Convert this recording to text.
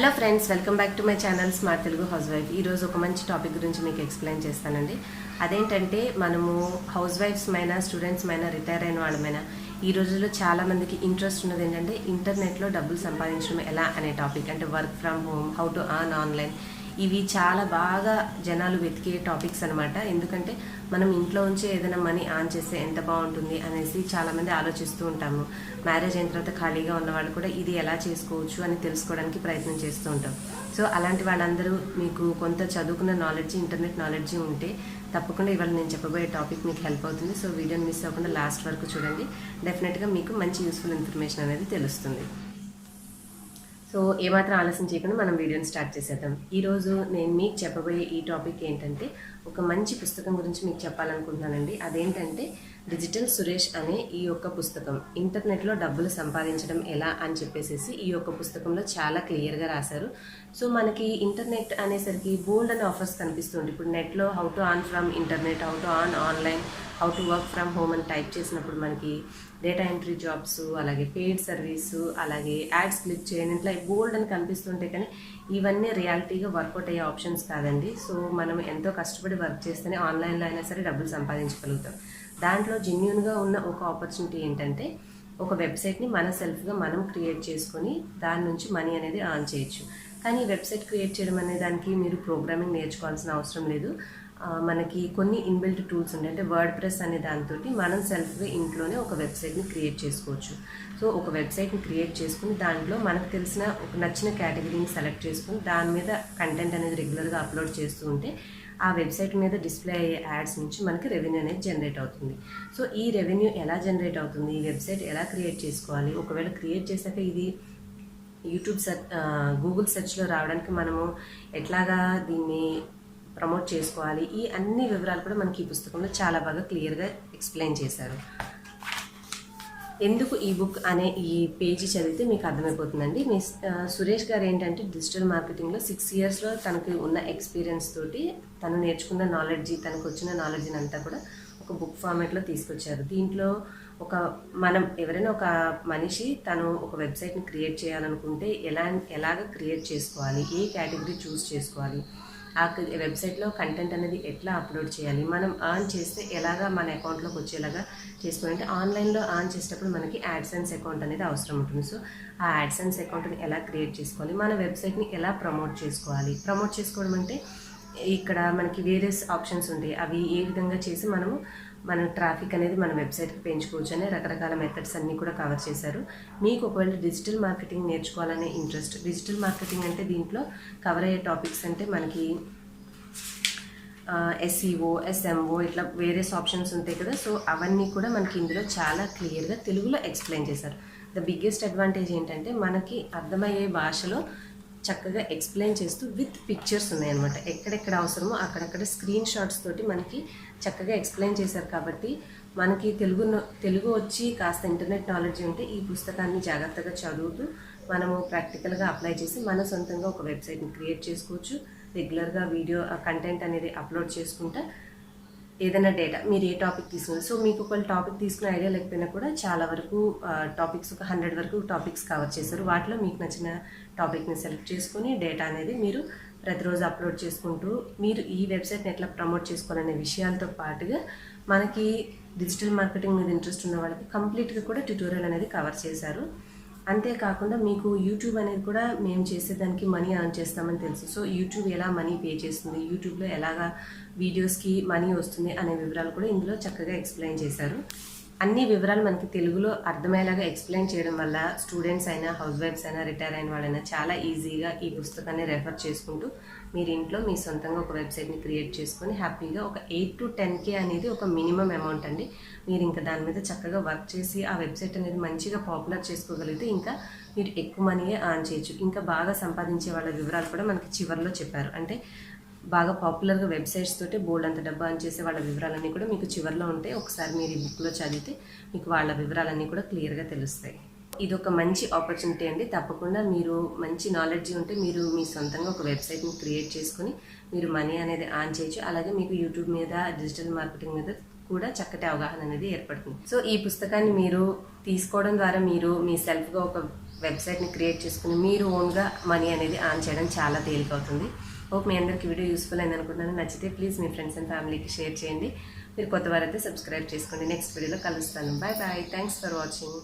Hello friends, welcome back to my channel smart Telugu house wife. ఈరోజు ఒక మంచి topic గురించి మీకు ఎక్స్ప్లెయిన్ చేస్తానండి. అదేంటంటే మనము హౌస్ వైఫ్స్ మైనా స్టూడెంట్స్ మైనా రిటైర్ అయిన వాళ్ళమైనా ఈ రోజుల్లో చాలా మందికి ఇంట్రెస్ట్ ఉన్నది ఏంటంటే ఇంటర్నెట్లో డబ్బులు సంపాదించడం ఎలా అనే టాపిక్. అంటే work from home, how to earn online, ఇవి చాలా బాగా జనాలు వెతికే టాపిక్స్ అనమాట. ఎందుకంటే మనం ఇంట్లో ఉంచి ఏదైనా మనీ ఆన్ చేస్తే ఎంత బాగుంటుంది అనేసి చాలామంది ఆలోచిస్తూ ఉంటాము. మ్యారేజ్ అయిన తర్వాత ఖాళీగా ఉన్న వాళ్ళు కూడా ఇది ఎలా చేసుకోవచ్చు అని తెలుసుకోవడానికి ప్రయత్నం చేస్తూ ఉంటాం. సో అలాంటి వాళ్ళందరూ మీకు కొంత చదువుకున్న నాలెడ్జ్, ఇంటర్నెట్ నాలెడ్జ్ ఉంటే తప్పకుండా ఇవాళ నేను చెప్పబోయే టాపిక్ మీకు హెల్ప్ అవుతుంది. సో వీడియోని మిస్ అవ్వకుండా లాస్ట్ వరకు చూడండి. డెఫినెట్గా మీకు మంచి యూస్ఫుల్ ఇన్ఫర్మేషన్ అనేది తెలుస్తుంది. సో ఏమాత్రం ఆలస్యం చేయకుండా మనం వీడియోని స్టార్ట్ చేసేద్దాం. ఈరోజు నేను మీకు చెప్పబోయే ఈ టాపిక్ ఏంటంటే ఒక మంచి పుస్తకం గురించి మీకు చెప్పాలనుకుంటున్నానండి. అదేంటంటే డిజిటల్ సురేష్ అనే ఈ యొక్క పుస్తకం, ఇంటర్నెట్లో డబ్బులు సంపాదించడం ఎలా అని చెప్పేసి ఈ యొక్క పుస్తకంలో చాలా క్లియర్గా రాశారు. సో మనకి ఇంటర్నెట్ అనేసరికి బోల్డ్ అనే ఆఫర్స్ కనిపిస్తుంది. ఇప్పుడు నెట్లో how to earn from internet, how to earn online, how to work from home అని టైప్ చేసినప్పుడు మనకి డేటా ఎంట్రీ జాబ్స్, అలాగే పెయిడ్ సర్వీసు, అలాగే యాడ్స్ క్లిక్ చేయండి, ఇట్లా బోల్డ్ అని కనిపిస్తుంటే కానీ ఇవన్నీ రియాలిటీగా వర్కౌట్ అయ్యే ఆప్షన్స్ కాదండి. సో మనం ఎంతో కష్టపడి వర్క్ చేస్తేనే ఆన్లైన్లో అయినా సరే డబ్బులు సంపాదించగలుగుతాం. దాంట్లో జెన్యూన్గా ఉన్న ఒక ఆపర్చునిటీ ఏంటంటే ఒక వెబ్సైట్ని మన సెల్ఫ్గా మనం క్రియేట్ చేసుకొని దాని నుంచి మనీ అనేది అర్న్ చేయొచ్చు. కానీ ఈ వెబ్సైట్ క్రియేట్ చేయడం అనే దానికి మీరు ప్రోగ్రామింగ్ నేర్చుకోవాల్సిన అవసరం లేదు. మనకి కొన్ని ఇన్బిల్ట్ టూల్స్ ఉన్నాయి. అంటే వర్డ్ ప్రెస్ అనే దాంతో మనం సెల్ఫ్గా ఇంట్లోనే ఒక వెబ్సైట్ని క్రియేట్ చేసుకోవచ్చు. సో ఒక వెబ్సైట్ని క్రియేట్ చేసుకుని దాంట్లో మనకు తెలిసిన ఒక నచ్చిన కేటగిరీని సెలెక్ట్ చేసుకుని దాని మీద కంటెంట్ అనేది రెగ్యులర్గా అప్లోడ్ చేస్తూ ఉంటే ఆ వెబ్సైట్ మీద డిస్ప్లే అయ్యే యాడ్స్ నుంచి మనకి రెవెన్యూ అనేది జనరేట్ అవుతుంది. సో ఈ రెవెన్యూ ఎలా జనరేట్ అవుతుంది, ఈ వెబ్సైట్ ఎలా క్రియేట్ చేసుకోవాలి, ఒకవేళ క్రియేట్ చేశాక ఇది యూట్యూబ్ గూగుల్ సెర్చ్లో రావడానికి మనము ఎట్లాగా దీన్ని ప్రమోట్ చేసుకోవాలి, ఈ అన్ని వివరాలు కూడా మనకి ఈ పుస్తకంలో చాలా బాగా క్లియర్గా ఎక్స్ప్లెయిన్ చేశారు. ఎందుకు ఈ బుక్ అనే ఈ పేజీ చదివితే మీకు అర్థమైపోతుందండి. మీ సురేష్ గారు ఏంటంటే డిజిటల్ మార్కెటింగ్లో 6 ఇయర్స్లో తనకి ఉన్న ఎక్స్పీరియన్స్ తోటి తను నేర్చుకున్న నాలెడ్జ్, తనకు వచ్చిన నాలెడ్జ్ని అంతా కూడా ఒక బుక్ ఫార్మాట్లో తీసుకొచ్చారు. దీంట్లో మనం ఎవరైనా ఒక మనిషి తను ఒక వెబ్సైట్ని క్రియేట్ చేయాలనుకుంటే ఎలాగ క్రియేట్ చేసుకోవాలి, ఏ కేటగిరీ చూస్ చేసుకోవాలి, ఆ వెబ్సైట్లో కంటెంట్ అనేది ఎట్లా అప్లోడ్ చేయాలి, మనం ఆన్ చేస్తే ఎలాగా మన అకౌంట్లోకి వచ్చేలాగా చేసుకోవాలంటే ఆన్లైన్లో ఆన్ చేసేటప్పుడు మనకి యాడ్సెన్స్ అకౌంట్ అనేది అవసరం ఉంటుంది. సో ఆ యాడ్సెన్స్ అకౌంట్ని ఎలా క్రియేట్ చేసుకోవాలి, మన వెబ్సైట్ని ఎలా ప్రమోట్ చేసుకోవాలి. ప్రమోట్ చేసుకోవడం అంటే ఇక్కడ మనకి వేరియస్ ఆప్షన్స్ ఉంటాయి. అవి ఏ విధంగా చేసి మన ట్రాఫిక్ అనేది మన వెబ్సైట్కి పెంచుకోవచ్చు అనే రకరకాల మెథడ్స్ అన్నీ కూడా కవర్ చేశారు. మీకు ఒకవేళ డిజిటల్ మార్కెటింగ్ నేర్చుకోవాలనే ఇంట్రెస్ట్, డిజిటల్ మార్కెటింగ్ అంటే దీంట్లో కవర్ అయ్యే టాపిక్స్ అంటే మనకి SEO, SMO ఇట్లా వేరియస్ ఆప్షన్స్ ఉంటాయి కదా. సో అవన్నీ కూడా మనకి ఇందులో చాలా క్లియర్గా తెలుగులో ఎక్స్ప్లెయిన్ చేశారు. ద బిగ్గెస్ట్ అడ్వాంటేజ్ ఏంటంటే మనకి అర్థమయ్యే భాషలో చక్కగా ఎక్స్ప్లెయిన్ చేస్తూ విత్ పిక్చర్స్ ఉన్నాయన్నమాట. ఎక్కడెక్కడ అవసరమో అక్కడక్కడ స్క్రీన్ షాట్స్ తోటి మనకి చక్కగా ఎక్స్ప్లెయిన్ చేశారు. కాబట్టి మనకి తెలుగు వచ్చి కాస్త ఇంటర్నెట్ నాలెడ్జ్ ఉంటే ఈ పుస్తకాన్ని జాగ్రత్తగా చదువుతూ మనము ప్రాక్టికల్గా అప్లై చేసి మన సొంతంగా ఒక వెబ్సైట్ని క్రియేట్ చేసుకోవచ్చు. రెగ్యులర్గా వీడియో కంటెంట్ అనేది అప్లోడ్ చేసుకుంటా ఏదైనా డేటా మీరు ఏ టాపిక్ తీసుకున్నారు. సో మీకు ఒకవేళ టాపిక్ తీసుకునే ఐడియా లేకపోయినా కూడా చాలా వరకు టాపిక్స్, ఒక 100 వరకు టాపిక్స్ కవర్ చేశారు. వాటిలో మీకు నచ్చిన టాపిక్ని సెలెక్ట్ చేసుకుని డేటా అనేది మీరు ప్రతిరోజు అప్లోడ్ చేసుకుంటూ మీరు ఈ వెబ్సైట్ని ఎట్లా ప్రమోట్ చేసుకోవాలనే విషయాలతో పాటుగా మనకి డిజిటల్ మార్కెటింగ్ మీద ఇంట్రెస్ట్ ఉన్న వాళ్ళకి కంప్లీట్గా కూడా ట్యుటోరియల్ అనేది కవర్ చేశారు. అంతేకాకుండా మీకు యూట్యూబ్ అనేది కూడా మేము చేసేదానికి మనీ అర్న్ చేస్తామని తెలుసు. సో యూట్యూబ్ ఎలా మనీ పే చేస్తుంది, యూట్యూబ్లో ఎలాగా వీడియోస్కి మనీ వస్తుంది అనే వివరాలు కూడా ఇందులో చక్కగా ఎక్స్ప్లెయిన్ చేశారు. అన్ని వివరాలు మనకి తెలుగులో అర్థమయ్యేలాగా ఎక్స్ప్లెయిన్ చేయడం వల్ల స్టూడెంట్స్ అయినా, హౌస్ వైఫ్స్ అయినా, రిటైర్ అయిన వాళ్ళైనా చాలా ఈజీగా ఈ పుస్తకాన్ని రెఫర్ చేసుకుంటూ మీరు ఇంట్లో మీ సొంతంగా ఒక వెబ్సైట్ని క్రియేట్ చేసుకొని హ్యాపీగా ఒక 8 to 10K అనేది ఒక మినిమం అమౌంట్ అండి. మీరు ఇంకా దాని మీద చక్కగా వర్క్ చేసి ఆ వెబ్సైట్ అనేది మంచిగా పాపులర్ చేసుకోగలిగితే ఇంకా మీరు ఎక్కువ మనీయే అర్న్ చేయొచ్చు. ఇంకా బాగా సంపాదించే వాళ్ళ వివరాలు కూడా మనకి చివరిలో చెప్పారు. అంటే బాగా పాపులర్గా వెబ్సైట్స్ తోటి బోల్డ్ అంత డబ్బా అని చేసే వాళ్ళ వివరాలన్నీ కూడా మీకు చివరిలో ఉంటాయి. ఒకసారి మీరు ఈ బుక్లో చదివితే మీకు వాళ్ళ వివరాలన్నీ కూడా క్లియర్గా తెలుస్తాయి. ఇది ఒక మంచి ఆపర్చునిటీ అండి. తప్పకుండా మీరు మంచి నాలెడ్జ్ ఉంటే మీరు మీ సొంతంగా ఒక వెబ్సైట్ని క్రియేట్ చేసుకుని మీరు మనీ అనేది ఆన్ చేయొచ్చు. అలాగే మీకు యూట్యూబ్ మీద, డిజిటల్ మార్కెటింగ్ మీద కూడా చక్కటి అవగాహన అనేది ఏర్పడుతుంది. సో ఈ పుస్తకాన్ని మీరు తీసుకోవడం ద్వారా మీరు మీ సెల్ఫ్గా ఒక వెబ్సైట్ని క్రియేట్ చేసుకుని మీరు ఓన్గా మనీ అనేది ఆన్ చేయడం చాలా తేలికవుతుంది. హోప్ మీ అందరికీ వీడియో యూస్ఫుల్ అయింది అనుకుంటున్నాను. నచ్చితే ప్లీజ్ మీ ఫ్రెండ్స్ అండ్ ఫ్యామిలీకి షేర్ చేయండి. మీరు కొత్త వారైతే సబ్స్క్రైబ్ చేసుకోండి. నెక్స్ట్ వీడియోలో కలుస్తాను. Bye bye. Thanks for watching.